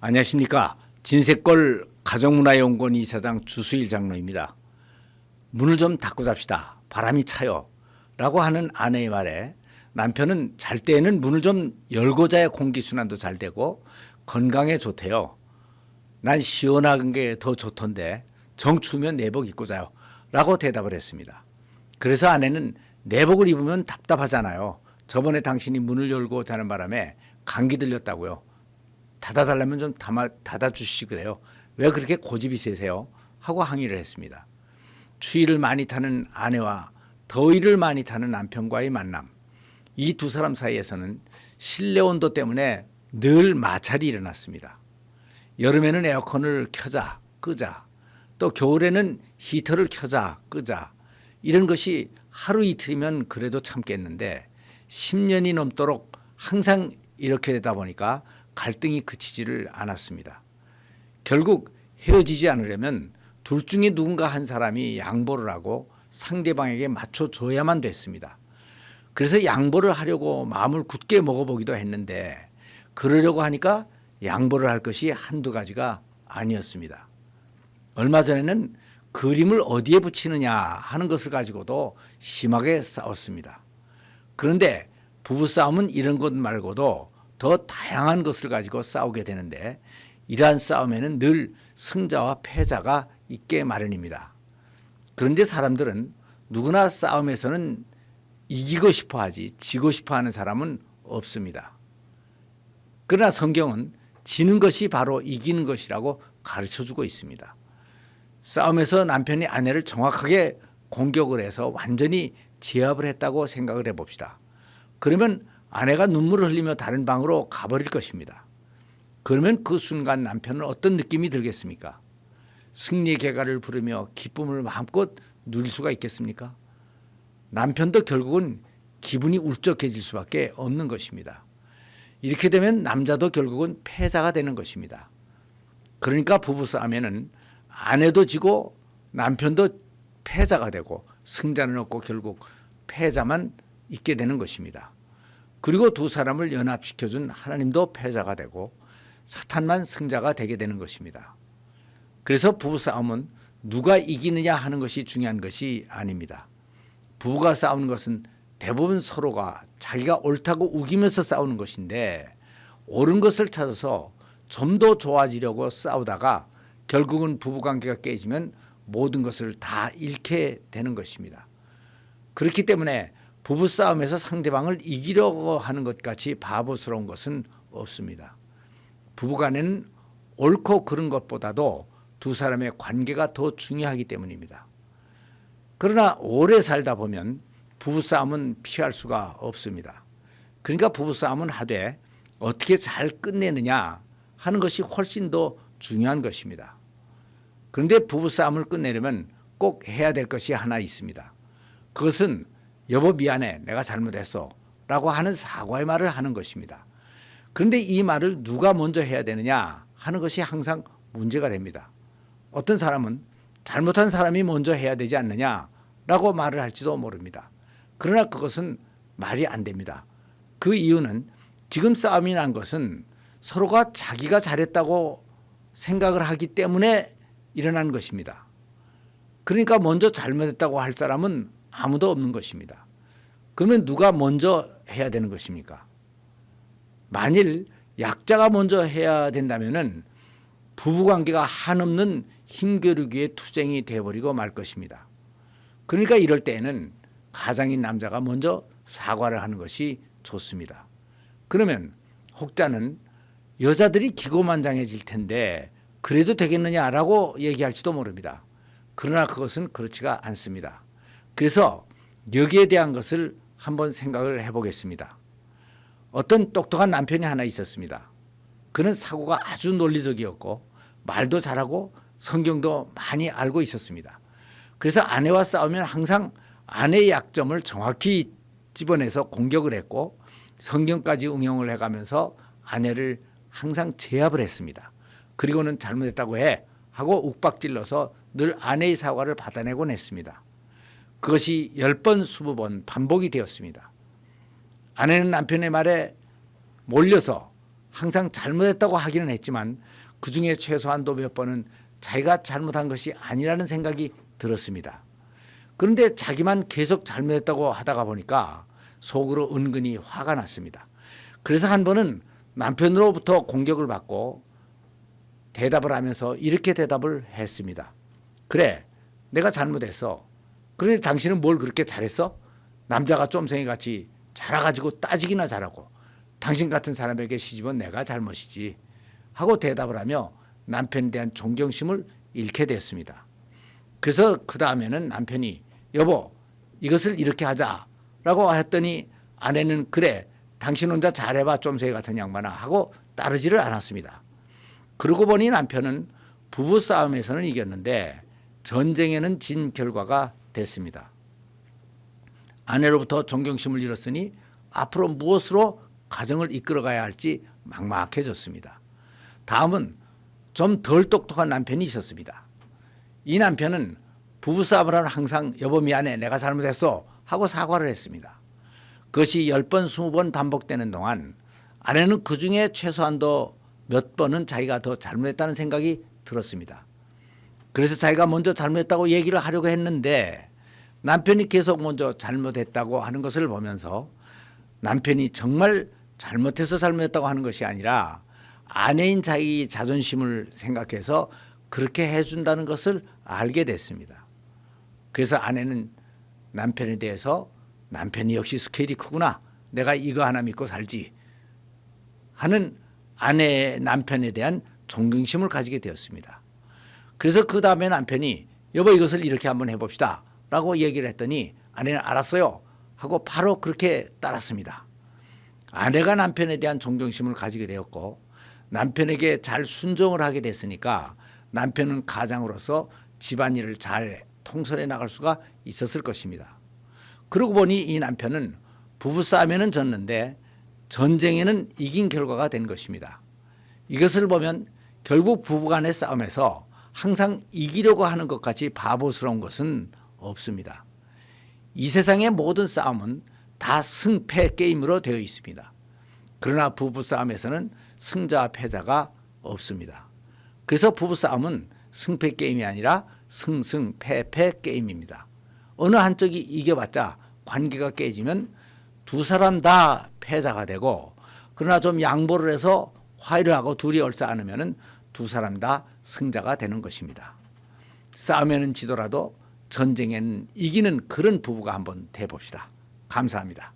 안녕하십니까. 진세골 가정문화연구원 이사장 주수일 장로입니다. 문을 좀 닫고 잡시다. 바람이 차요. 라고 하는 아내의 말에 남편은 잘 때에는 문을 좀 열고 자야 공기순환도 잘 되고 건강에 좋대요. 난 시원한 게 더 좋던데 정 추우면 내복 입고 자요. 라고 대답을 했습니다. 그래서 아내는 내복을 입으면 답답하잖아요. 저번에 당신이 문을 열고 자는 바람에 감기 들렸다고요. 닫아달라면 좀 닫아주시지 그래요. 왜 그렇게 고집이 세세요? 하고 항의를 했습니다. 추위를 많이 타는 아내와 더위를 많이 타는 남편과의 만남. 이 두 사람 사이에서는 실내 온도 때문에 늘 마찰이 일어났습니다. 여름에는 에어컨을 켜자 끄자, 또 겨울에는 히터를 켜자 끄자, 이런 것이 하루 이틀이면 그래도 참겠는데 10년이 넘도록 항상 이렇게 되다 보니까 갈등이 그치지를 않았습니다. 결국 헤어지지 않으려면 둘 중에 누군가 한 사람이 양보를 하고 상대방에게 맞춰줘야만 됐습니다. 그래서 양보를 하려고 마음을 굳게 먹어보기도 했는데 그러려고 하니까 양보를 할 것이 한두 가지가 아니었습니다. 얼마 전에는 그림을 어디에 붙이느냐 하는 것을 가지고도 심하게 싸웠습니다. 그런데 부부싸움은 이런 것 말고도 더 다양한 것을 가지고 싸우게 되는데 이러한 싸움에는 늘 승자와 패자가 있게 마련입니다. 그런데 사람들은 누구나 싸움에서는 이기고 싶어 하지 지고 싶어 하는 사람은 없습니다. 그러나 성경은 지는 것이 바로 이기는 것이라고 가르쳐주고 있습니다. 싸움에서 남편이 아내를 정확하게 공격을 해서 완전히 제압을 했다고 생각을 해봅시다. 그러면 아내가 눈물을 흘리며 다른 방으로 가버릴 것입니다. 그러면 그 순간 남편은 어떤 느낌이 들겠습니까? 승리의 개가를 부르며 기쁨을 마음껏 누릴 수가 있겠습니까? 남편도 결국은 기분이 울적해질 수밖에 없는 것입니다. 이렇게 되면 남자도 결국은 패자가 되는 것입니다. 그러니까 부부싸움에는 아내도 지고 남편도 패자가 되고 승자는 없고 결국 패자만 있게 되는 것입니다. 그리고 두 사람을 연합시켜준 하나님도 패자가 되고 사탄만 승자가 되게 되는 것입니다. 그래서 부부싸움은 누가 이기느냐 하는 것이 중요한 것이 아닙니다. 부부가 싸우는 것은 대부분 서로가 자기가 옳다고 우기면서 싸우는 것인데 옳은 것을 찾아서 좀 더 좋아지려고 싸우다가 결국은 부부관계가 깨지면 모든 것을 다 잃게 되는 것입니다. 그렇기 때문에 부부싸움에서 상대방을 이기려고 하는 것 같이 바보스러운 것은 없습니다. 부부간에는 옳고 그른 것보다도 두 사람의 관계가 더 중요하기 때문입니다. 그러나 오래 살다 보면 부부싸움은 피할 수가 없습니다. 그러니까 부부싸움은 하되 어떻게 잘 끝내느냐 하는 것이 훨씬 더 중요한 것입니다. 그런데 부부싸움을 끝내려면 꼭 해야 될 것이 하나 있습니다. 그것은 여보 미안해 내가 잘못했어 라고 하는 사과의 말을 하는 것입니다. 그런데 이 말을 누가 먼저 해야 되느냐 하는 것이 항상 문제가 됩니다. 어떤 사람은 잘못한 사람이 먼저 해야 되지 않느냐라고 말을 할지도 모릅니다. 그러나 그것은 말이 안 됩니다. 그 이유는 지금 싸움이 난 것은 서로가 자기가 잘했다고 생각을 하기 때문에 일어난 것입니다. 그러니까 먼저 잘못했다고 할 사람은 아무도 없는 것입니다. 그러면 누가 먼저 해야 되는 것입니까? 만일 약자가 먼저 해야 된다면은 부부관계가 한없는 힘겨루기의 투쟁이 되어버리고 말 것입니다. 그러니까 이럴 때에는 가장인 남자가 먼저 사과를 하는 것이 좋습니다. 그러면 혹자는 여자들이 기고만장해질 텐데 그래도 되겠느냐라고 얘기할지도 모릅니다. 그러나 그것은 그렇지가 않습니다. 그래서 여기에 대한 것을 한번 생각을 해보겠습니다. 어떤 똑똑한 남편이 하나 있었습니다. 그는 사고가 아주 논리적이었고 말도 잘하고 성경도 많이 알고 있었습니다. 그래서 아내와 싸우면 항상 아내의 약점을 정확히 집어내서 공격을 했고 성경까지 응용을 해가면서 아내를 항상 제압을 했습니다. 그리고는 잘못했다고 해 하고 욱박질러서 늘 아내의 사과를 받아내곤 했습니다. 그것이 10번 20번 반복이 되었습니다. 아내는 남편의 말에 몰려서 항상 잘못했다고 하기는 했지만 그중에 최소한도 몇 번은 자기가 잘못한 것이 아니라는 생각이 들었습니다. 그런데 자기만 계속 잘못했다고 하다가 보니까 속으로 은근히 화가 났습니다. 그래서 한 번은 남편으로부터 공격을 받고 대답을 하면서 이렇게 대답을 했습니다. 그래, 내가 잘못했어. 그런데 당신은 뭘 그렇게 잘했어? 남자가 쫌생이 같이 자라가지고 따지기나 잘하고 당신 같은 사람에게 시집은 내가 잘못이지 하고 대답을 하며 남편에 대한 존경심을 잃게 됐습니다. 그래서 그 다음에는 남편이 여보 이것을 이렇게 하자라고 했더니 아내는 그래 당신 혼자 잘해봐 쫌생이 같은 양반아 하고 따르지를 않았습니다. 그러고 보니 남편은 부부싸움에서는 이겼는데 전쟁에는 진 결과가 됐습니다. 아내로부터 존경심을 잃었으니 앞으로 무엇으로 가정을 이끌어가야 할지 막막해졌습니다. 다음은 좀 덜 똑똑한 남편이 있었습니다. 이 남편은 부부싸움을 하면 항상 여보 미안해 내가 잘못했어 하고 사과를 했습니다. 그것이 10번 20번 반복되는 동안 아내는 그중에 최소한도 몇 번은 자기가 더 잘못했다는 생각이 들었습니다. 그래서 자기가 먼저 잘못했다고 얘기를 하려고 했는데 남편이 계속 먼저 잘못했다고 하는 것을 보면서 남편이 정말 잘못해서 잘못했다고 하는 것이 아니라 아내인 자기 자존심을 생각해서 그렇게 해준다는 것을 알게 됐습니다. 그래서 아내는 남편에 대해서 남편이 역시 스케일이 크구나. 내가 이거 하나 믿고 살지 하는 남편에 대한 존경심을 가지게 되었습니다. 그래서 그 다음에 남편이 여보 이것을 이렇게 한번 해봅시다 라고 얘기를 했더니 아내는 알았어요 하고 바로 그렇게 따랐습니다. 아내가 남편에 대한 존경심을 가지게 되었고 남편에게 잘 순종을 하게 됐으니까 남편은 가장으로서 집안일을 잘 통솔해 나갈 수가 있었을 것입니다. 그러고 보니 이 남편은 부부싸움에는 졌는데 전쟁에는 이긴 결과가 된 것입니다. 이것을 보면 결국 부부간의 싸움에서 항상 이기려고 하는 것 같이 바보스러운 것은 없습니다. 이 세상의 모든 싸움은 다 승패 게임으로 되어 있습니다. 그러나 부부싸움에서는 승자와 패자가 없습니다. 그래서 부부싸움은 승패 게임이 아니라 승승패패 게임입니다. 어느 한쪽이 이겨봤자 관계가 깨지면 두 사람 다 패자가 되고 그러나 좀 양보를 해서 화해를 하고 둘이 얼싸 안으면 두 사람 다 승자가 되는 것입니다. 싸움에는 지더라도 전쟁에는 이기는 그런 부부가 한번 돼봅시다. 감사합니다.